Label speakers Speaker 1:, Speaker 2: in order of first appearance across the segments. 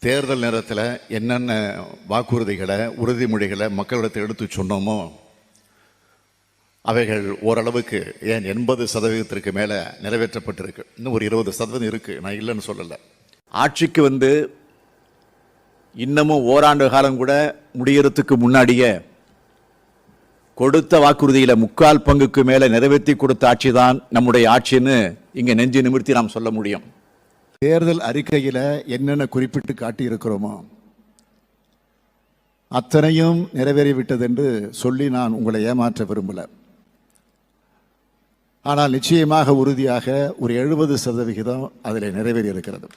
Speaker 1: தேர்தல் நேரத்தில் என்னென்ன வாக்குறுதிகளை உறுதிமொழிகளை மக்களிடத்தை எடுத்து சொன்னோமோ அவைகள் ஓரளவுக்கு ஏன் 80% மேலே நிறைவேற்றப்பட்டிருக்கு. இன்னும் ஒரு 20% இருக்குது, நான் இல்லைன்னு சொல்லலை. ஆட்சிக்கு வந்து இன்னமும் ஓராண்டு காலம் கூட முடியறதுக்கு முன்னாடியே கொடுத்த வாக்குறுதியில் 3/4 பங்குக்கு மேலே நிறைவேற்றி கொடுத்த ஆட்சி தான் நம்முடைய ஆட்சின்னு இங்கே நெஞ்சு நிமிர்த்தி நாம் சொல்ல முடியும். தேர்தல் அறிக்கையில் என்னென்ன குறிப்பிட்டு காட்டியிருக்கிறோமோ அத்தனையும் நிறைவேறிவிட்டது என்று சொல்லி நான் உங்களை ஏமாற்ற விரும்பலை. ஆனால் நிச்சயமாக உறுதியாக ஒரு 70% அதில் நிறைவேறி இருக்கிறது.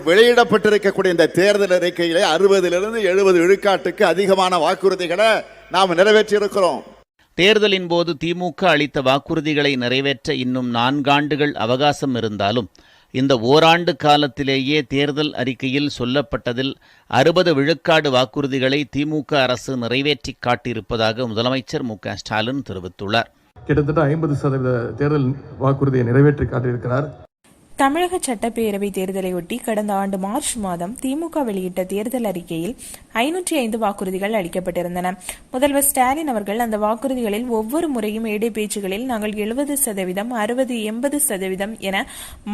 Speaker 1: வெளியிடப்பட்டிருக்கக்கூடிய இந்த தேர்தல் அறிக்கையிலே 60லிருந்து 70 விழுக்காட்டுக்கு அதிகமான வாக்குறுதிகளை நாம் நிறைவேற்றி இருக்கிறோம்.
Speaker 2: தேர்தலின் போது திமுக அளித்த வாக்குறுதிகளை நிறைவேற்ற இன்னும் 4 ஆண்டுகள் அவகாசம் இருந்தாலும் இந்த ஓராண்டு காலத்திலேயே தேர்தல் அறிக்கையில் சொல்லப்பட்டதில் 60 விழுக்காடு வாக்குறுதிகளை திமுக அரசு நிறைவேற்றி காட்டியிருப்பதாக முதலமைச்சர் மு.க.ஸ்டாலின் தெரிவித்துள்ளார்.
Speaker 3: கிட்டத்தட்ட 50% தேர்தல் வாக்குறுதியை நிறைவேற்றி காட்டியிருக்கிறார்.
Speaker 4: தமிழக சட்டப்பேரவை தேர்தலையொட்டி கடந்த ஆண்டு மார்ச் மாதம் திமுக வெளியிட்ட தேர்தல் அறிக்கையில் 505 வாக்குறுதிகள் அளிக்கப்பட்டிருந்தன. முதல்வர் ஸ்டாலின் அவர்கள் அந்த வாக்குறுதிகளில் ஒவ்வொரு முறையும் மேடை பேச்சுகளில் நாங்கள் 70%, 60%, 80% என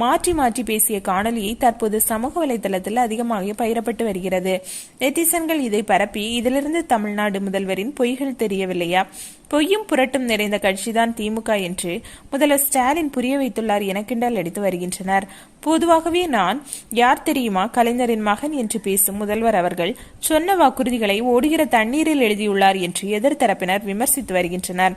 Speaker 4: மாற்றி மாற்றி பேசிய காணொலியை தற்போது சமூக வலைதளத்தில் அதிகமாக பகிரப்பட்டு வருகிறது. நெட்டிசன்கள் இதை பரப்பி இதிலிருந்து தமிழ்நாடு முதல்வரின் பொய்கள் தெரியவில்லையா, பொய்யும் புரட்டும் நிறைந்த கட்சிதான் திமுக என்று முதல்வர் ஸ்டாலின் புரிய வைத்துள்ளார் என கிண்டல் அடித்து வருகின்றனர். பொதுவாகவே நான் யார் தெரியுமா, கலைஞரின் மகன் என்று பேசும் முதல்வர் அவர்கள் சொன்ன வாக்குறுதிகளை ஓடுகிற தண்ணீரில் எழுதியுள்ளார் என்று எதிர்த்தரப்பினர் விமர்சித்து வருகின்றனர்.